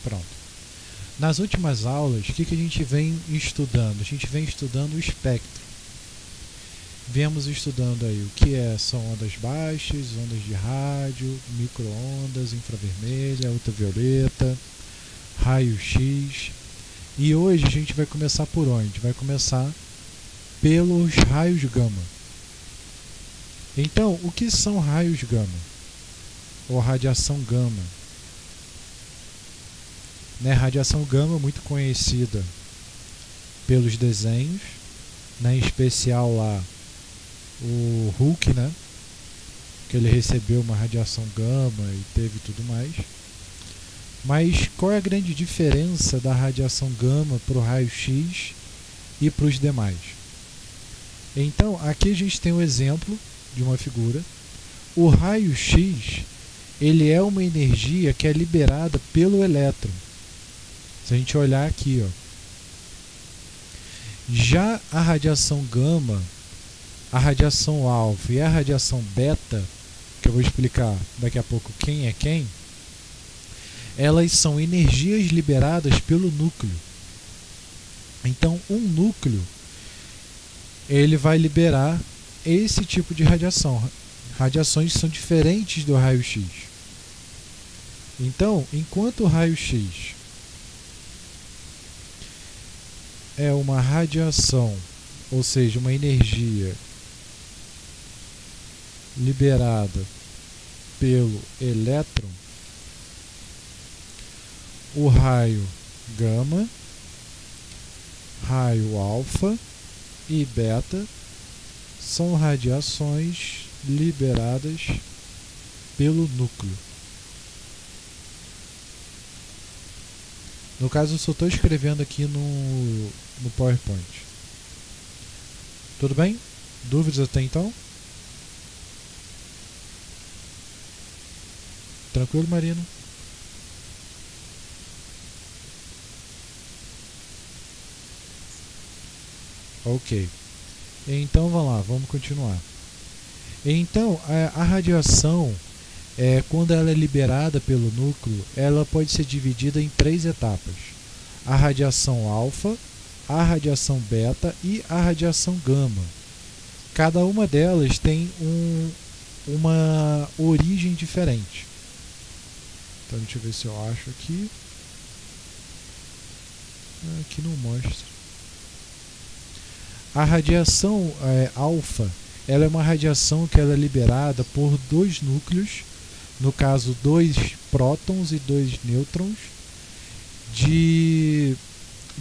Pronto. Nas últimas aulas, o que a gente vem estudando? A gente vem estudando o espectro. Viemos estudando aí o que são ondas baixas, ondas de rádio, micro-ondas, infravermelha, ultravioleta, raio-x. E hoje a gente vai começar por onde? Vai começar pelos raios gama. Então, o que são raios gama? Ou radiação gama? Né? Radiação gama muito conhecida pelos desenhos, né? Em especial lá o Hulk, né? Que ele recebeu uma radiação gama e teve tudo mais. Mas qual é a grande diferença da radiação gama para o raio-x e para os demais? Então, aqui a gente tem um exemplo de uma figura. O raio-x, ele é uma energia que é liberada pelo elétron. Se a gente olhar aqui, ó. Já a radiação gama, a radiação alfa e a radiação beta, que eu vou explicar daqui a pouco quem é quem, elas são energias liberadas pelo núcleo. Então, um núcleo, ele vai liberar esse tipo de radiação. Radiações que são diferentes do raio-x. Então, enquanto o raio-x é uma radiação, ou seja, uma energia liberada pelo elétron, o raio gama, raio alfa e beta são radiações liberadas pelo núcleo. No caso, eu só estou escrevendo aqui no PowerPoint. Tudo bem? Dúvidas até então? Tranquilo, Marina? Ok. Então vamos lá, vamos continuar. Então, a radiação, quando ela é liberada pelo núcleo, ela pode ser dividida em 3 etapas. A radiação alfa, a radiação beta e a radiação gama. Cada uma delas tem uma origem diferente. Então deixa eu ver se eu acho aqui. Aqui não mostra. A radiação alfa, ela é uma radiação que ela é liberada por 2 núcleos, no caso 2 prótons e 2 nêutrons de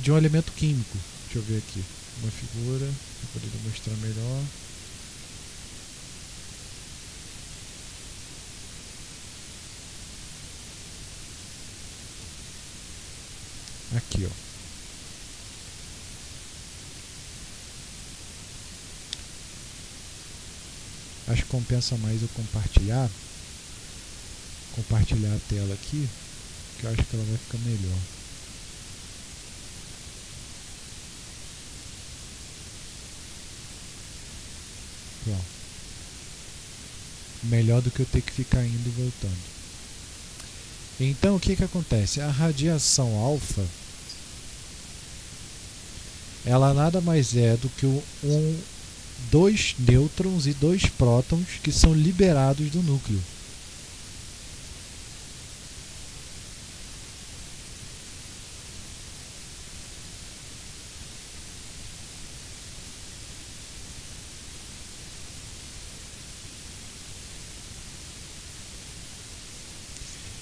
um elemento químico. Deixa eu ver aqui uma figura para poder demonstrar melhor. Aqui, ó. Acho que compensa mais eu compartilhar a tela aqui, que eu acho que ela vai ficar melhor. Pronto. Melhor do que eu ter que ficar indo e voltando. Então, o que acontece? A radiação alfa, ela nada mais é do que 2 nêutrons e 2 prótons que são liberados do núcleo.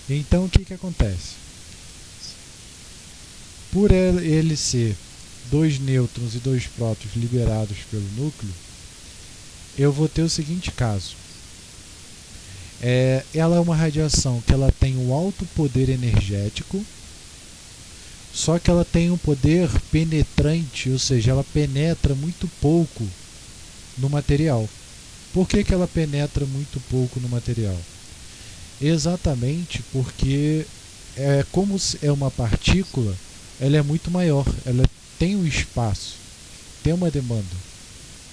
Então, o que acontece? Por ele ser 2 nêutrons e 2 prótons liberados pelo núcleo, eu vou ter o seguinte caso. Ela é uma radiação que ela tem um alto poder energético, só que ela tem um poder penetrante, ou seja, ela penetra muito pouco no material. Por que ela penetra muito pouco no material? Exatamente porque, como é uma partícula, ela é muito maior, ela tem um espaço, tem uma demanda,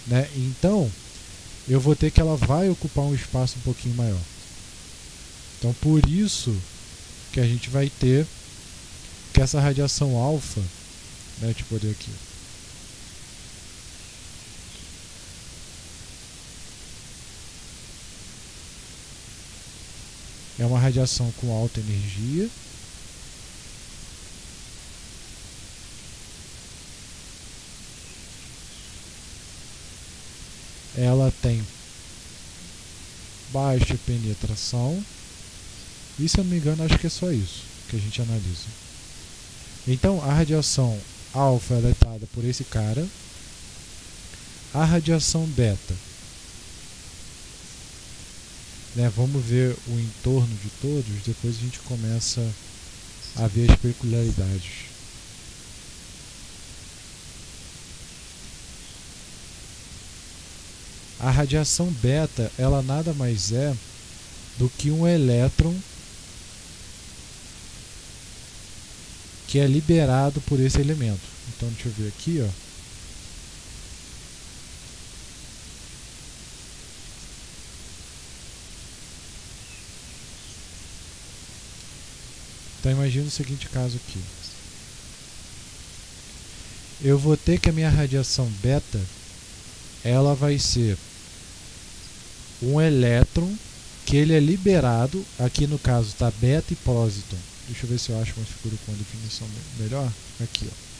né? Então, eu vou ter que ela vai ocupar um espaço um pouquinho maior. Então, por isso que a gente vai ter que essa radiação alfa, né, deixa eu poder aqui, é uma radiação com alta energia. Ela tem baixa penetração. E se eu não me engano, acho que é só isso que a gente analisa. Então, a radiação alfa é dada por esse cara. A radiação beta, né, vamos ver o entorno de todos, depois a gente começa a ver as peculiaridades. A radiação beta, ela nada mais é do que um elétron que é liberado por esse elemento. Então, deixa eu ver aqui, ó. Então, imagina o seguinte caso aqui. Eu vou ter que a minha radiação beta, ela vai ser um elétron que ele é liberado, aqui no caso está beta e pósitron. Deixa eu ver se eu acho uma figura com uma definição melhor. Aqui, ó.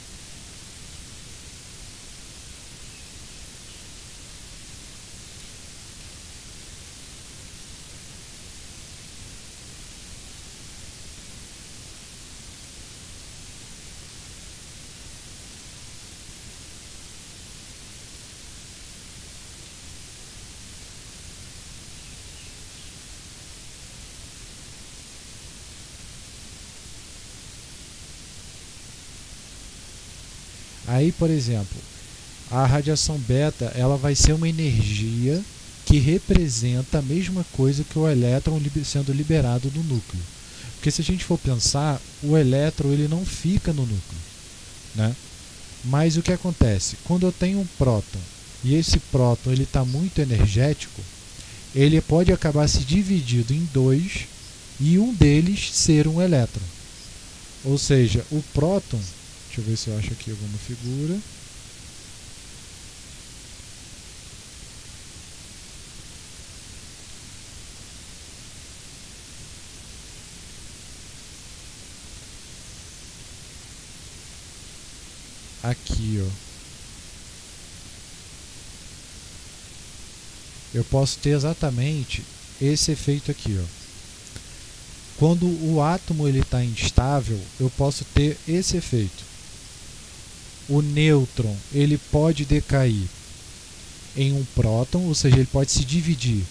Aí, por exemplo, a radiação beta, ela vai ser uma energia que representa a mesma coisa que o elétron sendo liberado do núcleo. Porque se a gente for pensar, o elétron ele não fica no núcleo, né? Mas o que acontece? Quando eu tenho um próton e esse próton ele está muito energético, ele pode acabar se dividindo em dois e um deles ser um elétron. Ou seja, o próton, deixa eu ver se eu acho aqui alguma figura. Aqui, ó. Eu posso ter exatamente esse efeito aqui, ó. Quando o átomo ele está instável, eu posso ter esse efeito. O nêutron ele pode decair em um próton, ou seja, ele pode se dividir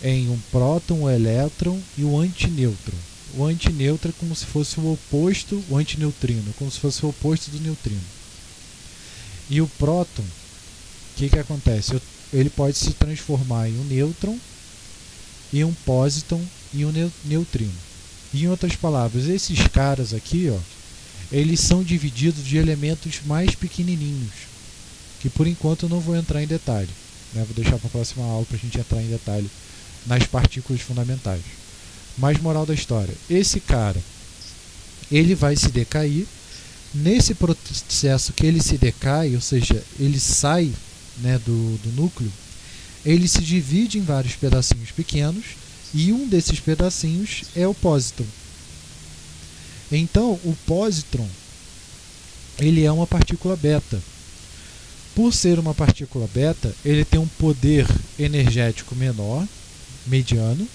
em um próton, um elétron e um antinêutron. O antinêutron é como se fosse o oposto, o antineutrino, como se fosse o oposto do neutrino. E o próton, o que acontece? Ele pode se transformar em um nêutron, e um pósitron e um neutrino. Em outras palavras, esses caras aqui, ó, eles são divididos de elementos mais pequenininhos, que por enquanto eu não vou entrar em detalhe, né? Vou deixar para a próxima aula para a gente entrar em detalhe nas partículas fundamentais. Mas moral da história, esse cara, ele vai se decair. Nesse processo que ele se decai, ou seja, ele sai, né, do núcleo, ele se divide em vários pedacinhos pequenos e um desses pedacinhos é o pósitron. Então, o pósitron ele é uma partícula beta. Por ser uma partícula beta, ele tem um poder energético menor, mediano,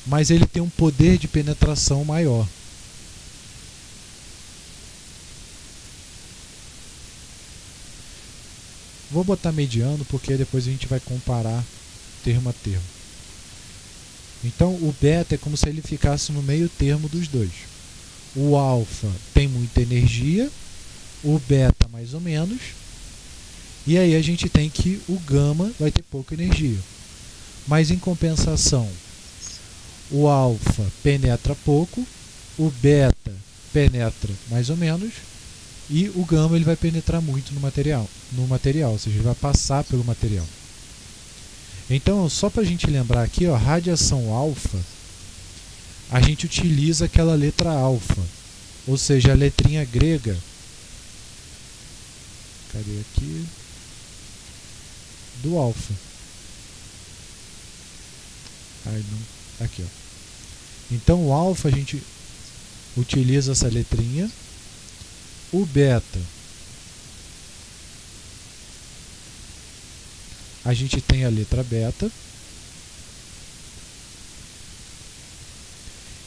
mas ele tem um poder de penetração maior. Vou botar mediano porque depois a gente vai comparar termo a termo. Então o beta é como se ele ficasse no meio termo dos dois. O alfa tem muita energia, o beta mais ou menos, e aí a gente tem que o gama vai ter pouca energia. Mas em compensação, o alfa penetra pouco, o beta penetra mais ou menos, e o gama ele vai penetrar muito no material, ou seja, ele vai passar pelo material. Então, só para a gente lembrar aqui, ó, radiação alfa, a gente utiliza aquela letra alfa, ou seja, a letrinha grega. Cadê aqui? Do alfa. Ai, não. Aqui, ó. Então o alfa a gente utiliza essa letrinha. O beta, a gente tem a letra beta.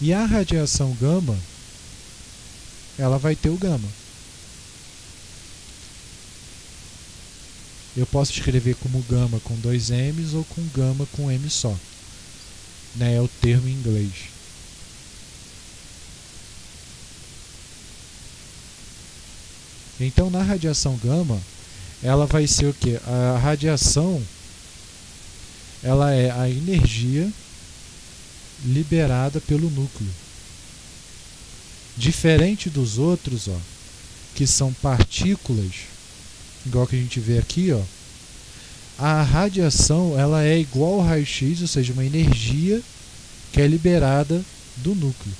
E a radiação gama, ela vai ter o gama. Eu posso escrever como gama com 2 M's ou com gama com M só. Né, é o termo em inglês. Então, na radiação gama, ela vai ser o quê? A radiação, ela é a energia liberada pelo núcleo. Diferente dos outros, ó, que são partículas, igual que a gente vê aqui, ó, a radiação ela é igual ao raio-x, ou seja, uma energia que é liberada do núcleo.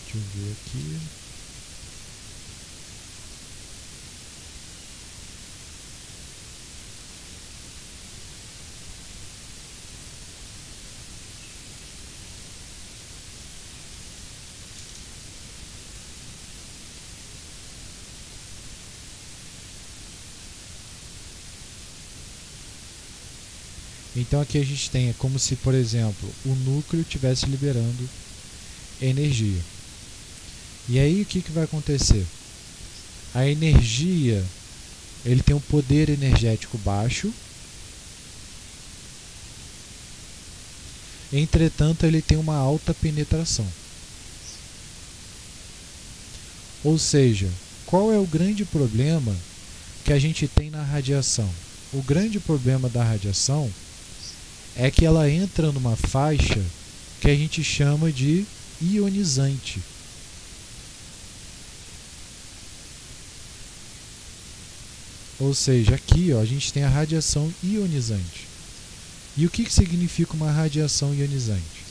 Deixa eu ver aqui. Então aqui a gente tem, é como se, por exemplo, o núcleo estivesse liberando energia. E aí o que vai acontecer? A energia, ele tem um poder energético baixo, entretanto ele tem uma alta penetração. Ou seja, qual é o grande problema que a gente tem na radiação? O grande problema da radiação é que ela entra numa faixa que a gente chama de ionizante. Ou seja, aqui ó, a gente tem a radiação ionizante. E o que significa uma radiação ionizante?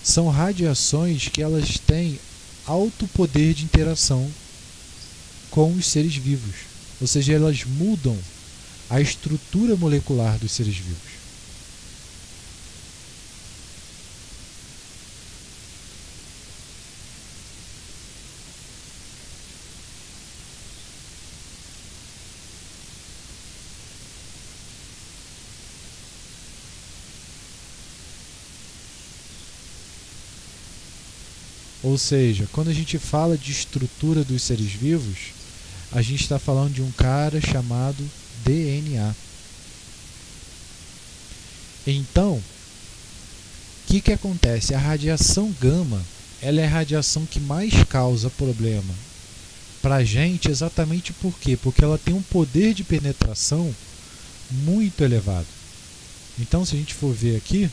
São radiações que elas têm alto poder de interação com os seres vivos. Ou seja, elas mudam a estrutura molecular dos seres vivos. Ou seja, quando a gente fala de estrutura dos seres vivos, a gente está falando de um cara chamado DNA. Então, o que acontece? A radiação gama, ela é a radiação que mais causa problema para a gente, exatamente por quê? Porque ela tem um poder de penetração muito elevado. Então, se a gente for ver aqui,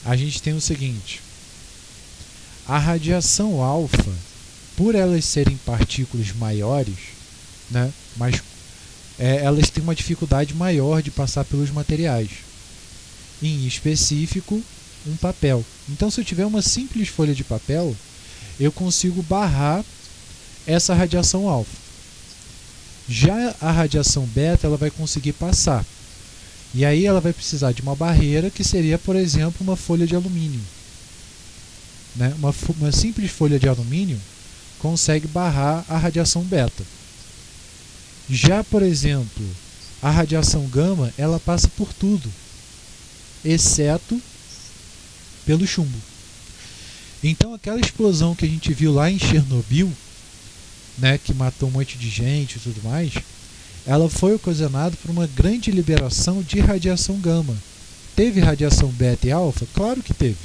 a gente tem o seguinte: a radiação alfa, por elas serem partículas maiores, né, elas têm uma dificuldade maior de passar pelos materiais, em específico um papel. Então, se eu tiver uma simples folha de papel, eu consigo barrar essa radiação alfa. Já a radiação beta, ela vai conseguir passar. E aí ela vai precisar de uma barreira que seria, por exemplo, uma folha de alumínio. Né? Uma simples folha de alumínio consegue barrar a radiação beta. Já, por exemplo, a radiação gama, ela passa por tudo, exceto pelo chumbo. Então aquela explosão que a gente viu lá em Chernobyl, né, que matou um monte de gente e tudo mais, ela foi ocasionada por uma grande liberação de radiação gama. Teve radiação beta e alfa? Claro que teve.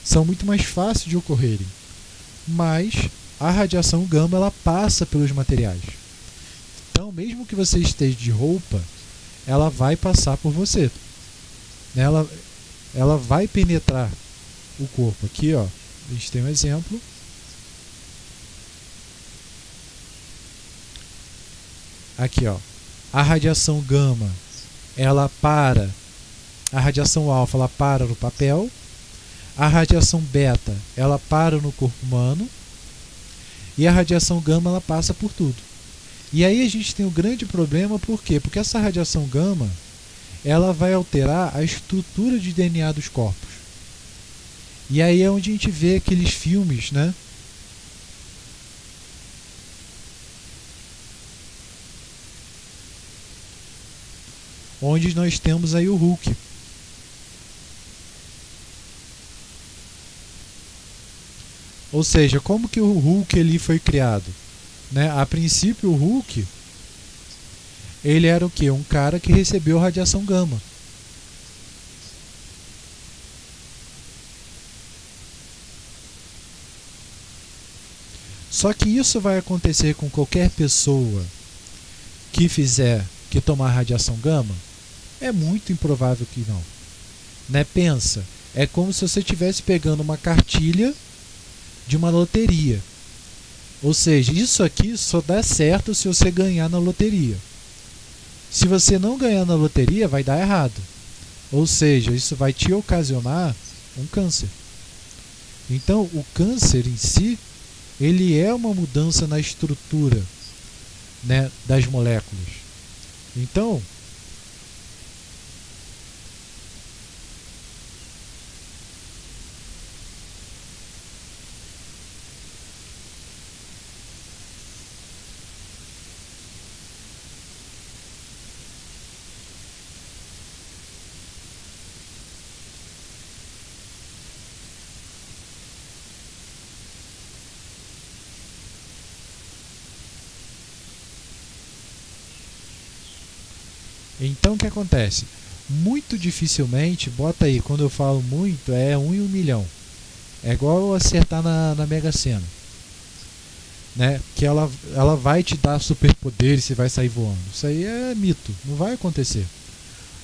São muito mais fáceis de ocorrerem. Mas a radiação gama ela passa pelos materiais. Então, mesmo que você esteja de roupa, ela vai passar por você. Ela vai penetrar o corpo. Aqui, ó, a gente tem um exemplo. Aqui, ó, a radiação gama, a radiação alfa, ela para no papel, a radiação beta, ela para no corpo humano, e a radiação gama, ela passa por tudo. E aí a gente tem um grande problema, por quê? Porque essa radiação gama, ela vai alterar a estrutura de DNA dos corpos. E aí é onde a gente vê aqueles filmes, né? Onde nós temos aí o Hulk. Ou seja, como que o Hulk ele foi criado? Né? A princípio o Hulk, ele era o quê? Um cara que recebeu radiação gama. Só que isso vai acontecer com qualquer pessoa que tomar radiação gama? É muito improvável que não. Né? Pensa, é como se você estivesse pegando uma cartilha de uma loteria. Ou seja, isso aqui só dá certo se você ganhar na loteria. Se você não ganhar na loteria, vai dar errado. Ou seja, isso vai te ocasionar um câncer. Então, o câncer em si, ele é uma mudança na estrutura, né, das moléculas. Então, o que acontece? Muito dificilmente, bota aí, quando eu falo muito, é 1 em 1 milhão. É igual acertar na Mega Sena. Né? Que ela vai te dar superpoderes e você vai sair voando. Isso aí é mito, não vai acontecer.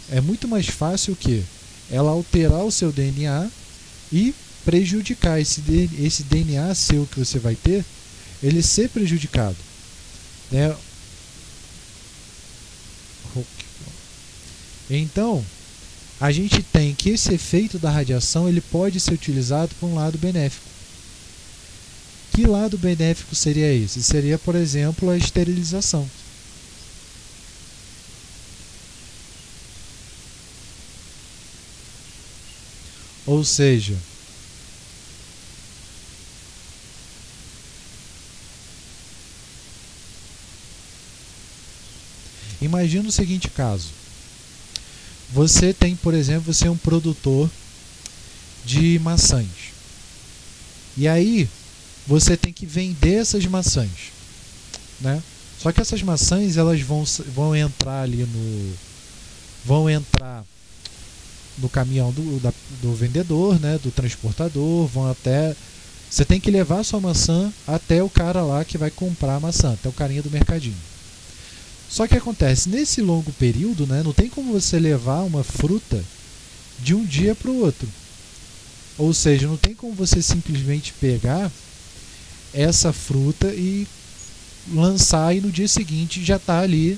É muito mais fácil que ela alterar o seu DNA e prejudicar esse DNA seu que você vai ter, ele ser prejudicado. Né? Então, a gente tem que esse efeito da radiação ele pode ser utilizado para um lado benéfico. Que lado benéfico seria esse? Seria, por exemplo, a esterilização. Ou seja, imagina o seguinte caso. Você tem, por exemplo, você é um produtor de maçãs. E aí, você tem que vender essas maçãs, né? Só que essas maçãs, elas vão entrar ali no caminhão do vendedor, né? Do transportador, você tem que levar a sua maçã até o cara lá que vai comprar a maçã, até o carinha do mercadinho. Só que acontece, nesse longo período, né, não tem como você levar uma fruta de um dia para o outro. Ou seja, não tem como você simplesmente pegar essa fruta e lançar e no dia seguinte já está ali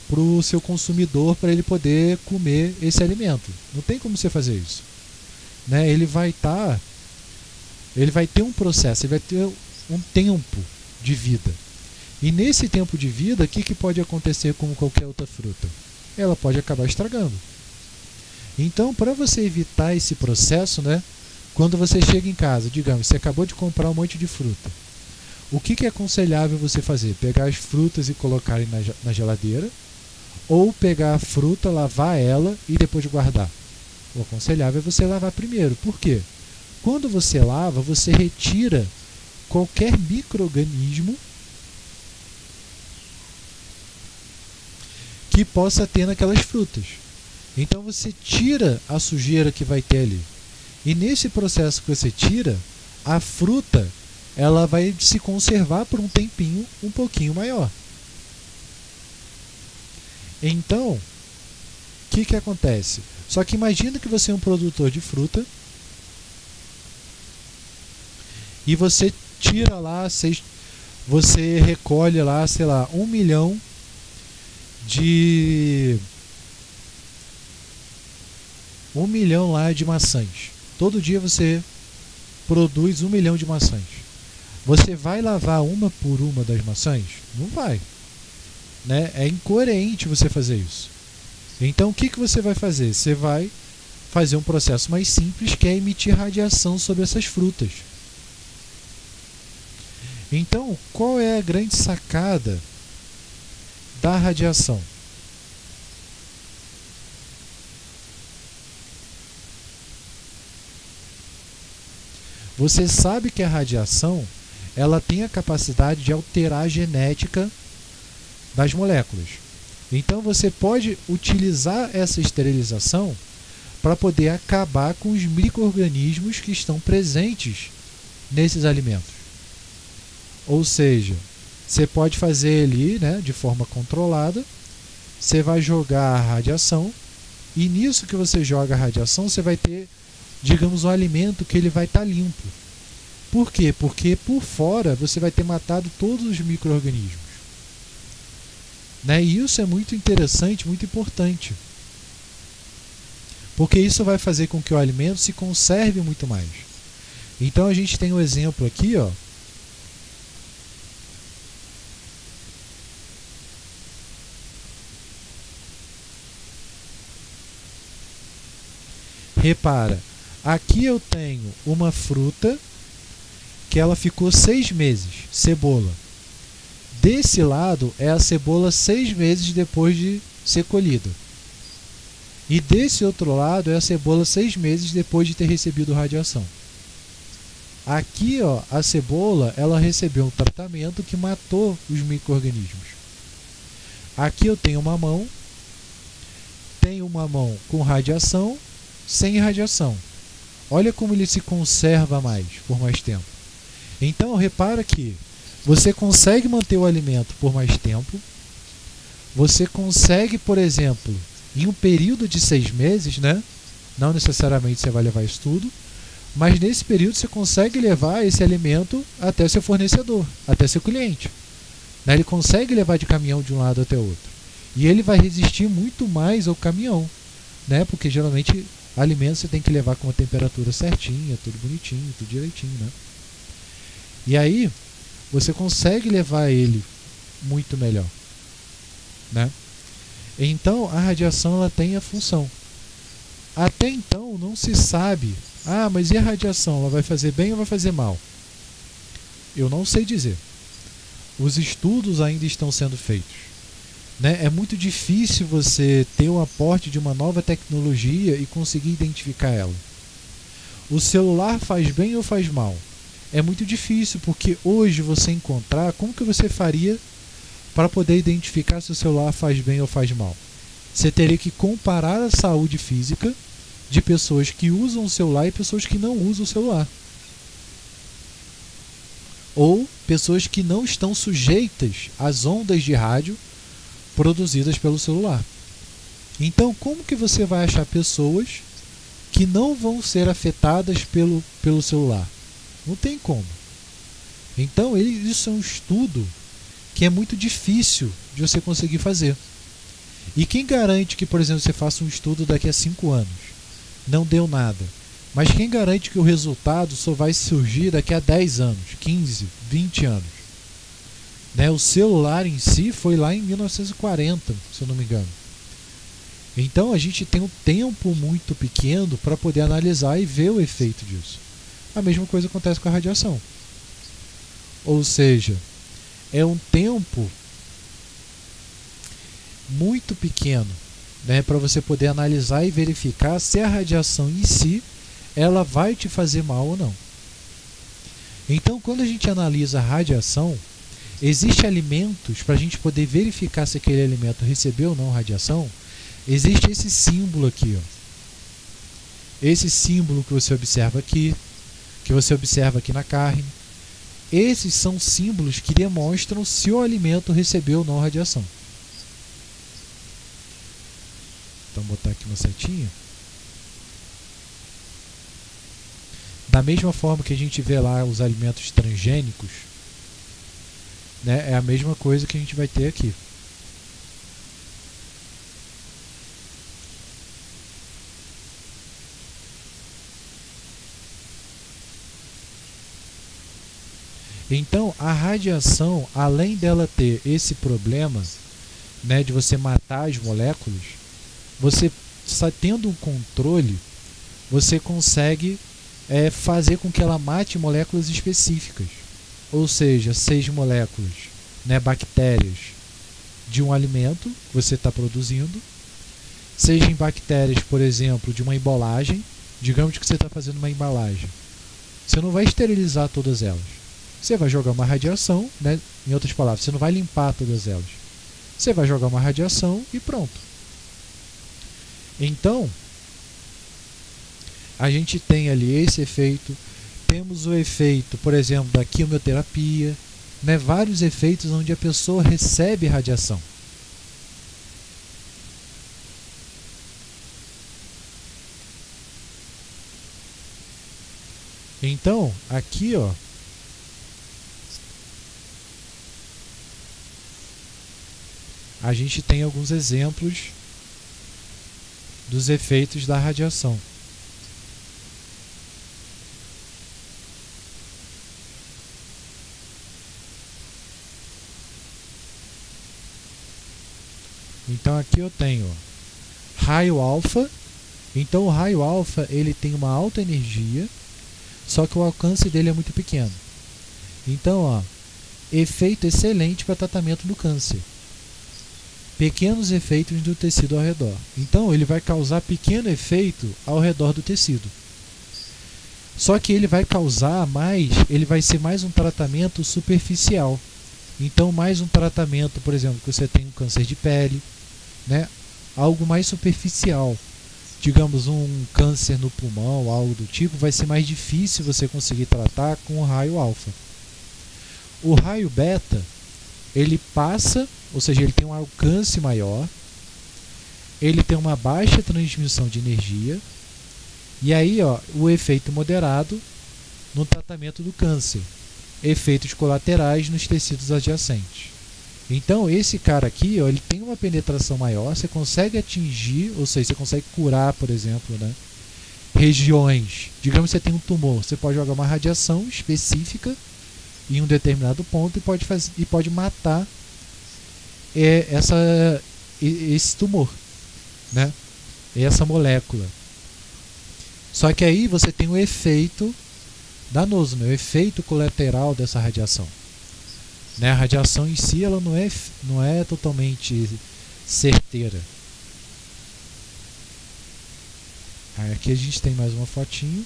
para o seu consumidor para ele poder comer esse alimento. Não tem como você fazer isso. Né? Ele vai ter um processo, ele vai ter um tempo de vida. E nesse tempo de vida, o que pode acontecer com qualquer outra fruta? Ela pode acabar estragando. Então, para você evitar esse processo, né, quando você chega em casa, digamos, você acabou de comprar um monte de fruta. O que é aconselhável você fazer? Pegar as frutas e colocar na geladeira, ou pegar a fruta, lavar ela e depois guardar? O aconselhável é você lavar primeiro. Por quê? Quando você lava, você retira qualquer micro-organismo que possa ter naquelas frutas. Então você tira a sujeira que vai ter ali. E nesse processo que você tira, a fruta ela vai se conservar por um tempinho um pouquinho maior. Então, o que acontece? Só que imagina que você é um produtor de fruta e você tira lá, você recolhe lá, sei lá, 1 milhão lá de maçãs. Todo dia você produz 1 milhão de maçãs. Você vai lavar uma por uma das maçãs? Não vai. Né? É incoerente você fazer isso. Então o que você vai fazer? Você vai fazer um processo mais simples, que é emitir radiação sobre essas frutas. Então, qual é a grande sacada da radiação? Você sabe que a radiação ela tem a capacidade de alterar a genética das moléculas. Então você pode utilizar essa esterilização para poder acabar com os micro-organismos que estão presentes nesses alimentos. Ou seja, você pode fazer ali, né, de forma controlada, você vai jogar a radiação, e nisso que você joga a radiação, você vai ter, digamos, um alimento que ele vai estar limpo. Por quê? Porque por fora você vai ter matado todos os micro-organismos. Né? E isso é muito interessante, muito importante. Porque isso vai fazer com que o alimento se conserve muito mais. Então a gente tem um exemplo aqui, ó. Repara, aqui eu tenho uma fruta que ela ficou 6 meses, cebola. Desse lado é a cebola 6 meses depois de ser colhida. E desse outro lado é a cebola 6 meses depois de ter recebido radiação. Aqui, ó, a cebola ela recebeu um tratamento que matou os micro-organismos. Aqui eu tenho uma mão com radiação, sem radiação. Olha como ele se conserva mais, por mais tempo. Então, repara que você consegue manter o alimento por mais tempo. Você consegue, por exemplo, em um período de 6 meses, né? Não necessariamente você vai levar isso tudo, mas nesse período você consegue levar esse alimento até seu fornecedor, até seu cliente. Né? Ele consegue levar de caminhão de um lado até o outro. E ele vai resistir muito mais ao caminhão, né? Porque geralmente alimento você tem que levar com a temperatura certinha, tudo bonitinho, tudo direitinho, né? E aí você consegue levar ele muito melhor, né? Então a radiação ela tem a função. Até então não se sabe, mas e a radiação? Ela vai fazer bem ou vai fazer mal? Eu não sei dizer. Os estudos ainda estão sendo feitos. Né? É muito difícil você ter o aporte de uma nova tecnologia e conseguir identificar ela. O celular faz bem ou faz mal? É muito difícil, porque hoje você encontrar, como que você faria para poder identificar se o celular faz bem ou faz mal? Você teria que comparar a saúde física de pessoas que usam o celular e pessoas que não usam o celular. Ou pessoas que não estão sujeitas às ondas de rádio produzidas pelo celular. Então, como que você vai achar pessoas que não vão ser afetadas pelo celular? Não tem como. Então, isso é um estudo que é muito difícil de você conseguir fazer. E quem garante que, por exemplo, você faça um estudo daqui a 5 anos? Não deu nada. Mas quem garante que o resultado só vai surgir daqui a 10 anos, 15, 20 anos? Né? O celular em si foi lá em 1940, se eu não me engano. Então a gente tem um tempo muito pequeno para poder analisar e ver o efeito disso. A mesma coisa acontece com a radiação. Ou seja, é um tempo muito pequeno, né, para você poder analisar e verificar se a radiação em si ela vai te fazer mal ou não. Então, quando a gente analisa a radiação, existem alimentos, para a gente poder verificar se aquele alimento recebeu ou não radiação, existe esse símbolo aqui, ó. Esse símbolo que você observa aqui, que você observa aqui na carne. Esses são símbolos que demonstram se o alimento recebeu ou não radiação. Então, vou botar aqui uma setinha. Da mesma forma que a gente vê lá os alimentos transgênicos, né, é a mesma coisa que a gente vai ter aqui. Então, a radiação, além dela ter esse problema, né, de você matar as moléculas, você tendo um controle, você consegue fazer com que ela mate moléculas específicas. Ou seja, 6 moléculas, né, bactérias de um alimento que você está produzindo, sejam bactérias, por exemplo, de uma embalagem. Digamos que você está fazendo uma embalagem. Você não vai esterilizar todas elas. Você vai jogar uma radiação, né? Em outras palavras, você não vai limpar todas elas. Você vai jogar uma radiação e pronto. Então, a gente tem ali esse efeito. Temos o efeito, por exemplo, da quimioterapia, né? Vários efeitos onde a pessoa recebe radiação. Então, aqui, ó, a gente tem alguns exemplos dos efeitos da radiação. Então aqui eu tenho raio alfa. Então o raio alfa ele tem uma alta energia, só que o alcance dele é muito pequeno. Então, ó, efeito excelente para tratamento do câncer. Pequenos efeitos do tecido ao redor. Então ele vai causar pequeno efeito ao redor do tecido. Só que ele vai causar mais, ele vai ser mais um tratamento superficial. Então mais um tratamento, por exemplo, que você tem um câncer de pele, né? Algo mais superficial. Digamos um câncer no pulmão, algo do tipo, vai ser mais difícil você conseguir tratar com o raio alfa. O raio beta, ele passa, ou seja, ele tem um alcance maior, ele tem uma baixa transmissão de energia, e aí, ó, o efeito moderado no tratamento do câncer, efeitos colaterais nos tecidos adjacentes. Então, esse cara aqui, ó, ele tem uma penetração maior, você consegue atingir, ou seja, você consegue curar, por exemplo, né, regiões. Digamos que você tem um tumor, você pode jogar uma radiação específica em um determinado ponto e pode matar esse tumor, né? Essa molécula. Só que aí você tem o efeito danoso, né? O efeito colateral dessa radiação, né? A radiação em si ela não é totalmente certeira. Aí aqui a gente tem mais uma fotinho.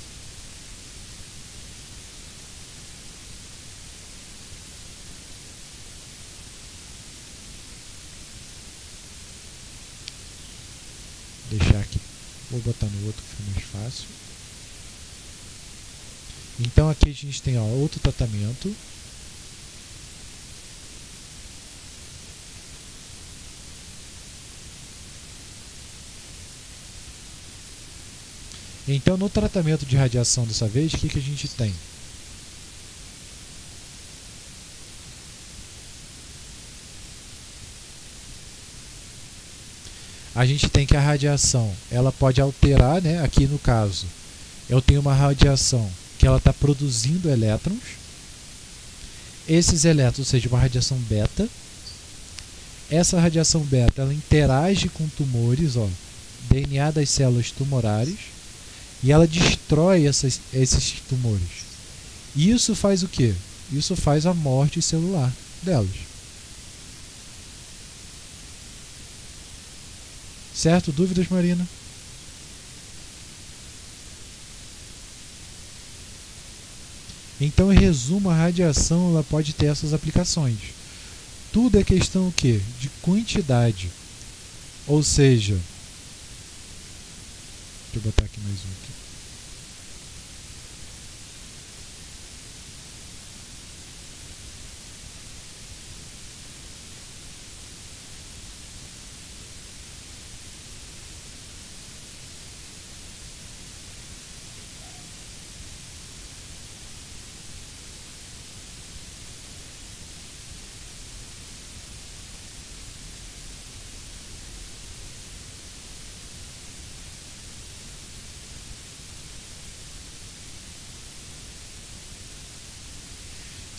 Deixar aqui, vou botar no outro que fica mais fácil. Então aqui a gente tem, ó, outro tratamento. Então no tratamento de radiação dessa vez, o que a gente tem? A gente tem que a radiação, ela pode alterar, né? Aqui no caso, eu tenho uma radiação que ela está produzindo elétrons. Esses elétrons, ou seja, uma radiação beta. Essa radiação beta, ela interage com tumores, ó, DNA das células tumorais, e ela destrói esses tumores. E isso faz o quê? Isso faz a morte celular delas. Certo? Dúvidas, Marina? Então, em resumo, a radiação ela pode ter essas aplicações. Tudo é questão o quê? De quantidade. Ou seja, deixa eu botar aqui mais um aqui.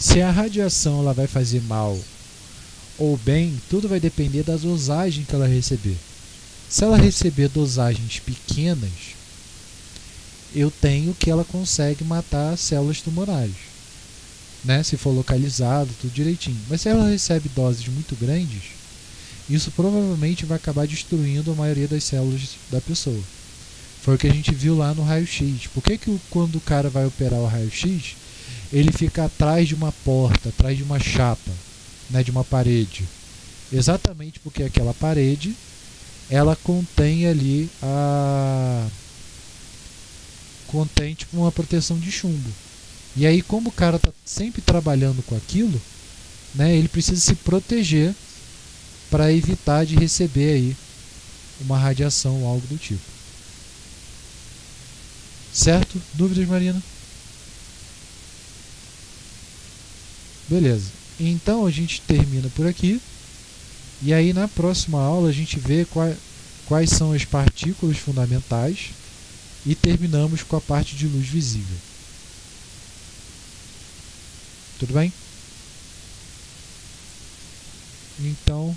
Se a radiação ela vai fazer mal ou bem, tudo vai depender da dosagem que ela receber. Se ela receber dosagens pequenas, eu tenho que ela consegue matar células tumorais, né? Se for localizado, tudo direitinho. Mas se ela recebe doses muito grandes, isso provavelmente vai acabar destruindo a maioria das células da pessoa. Foi o que a gente viu lá no raio-x. Por que quando o cara vai operar o raio-x, ele fica atrás de uma porta, atrás de uma chapa, né, de uma parede? Exatamente porque aquela parede ela contém ali contém tipo uma proteção de chumbo. E aí, como o cara está sempre trabalhando com aquilo, né, ele precisa se proteger para evitar de receber aí uma radiação ou algo do tipo. Certo? Dúvidas, Marina? Beleza. Então a gente termina por aqui. E aí na próxima aula a gente vê quais são as partículas fundamentais e terminamos com a parte de luz visível. Tudo bem? Então,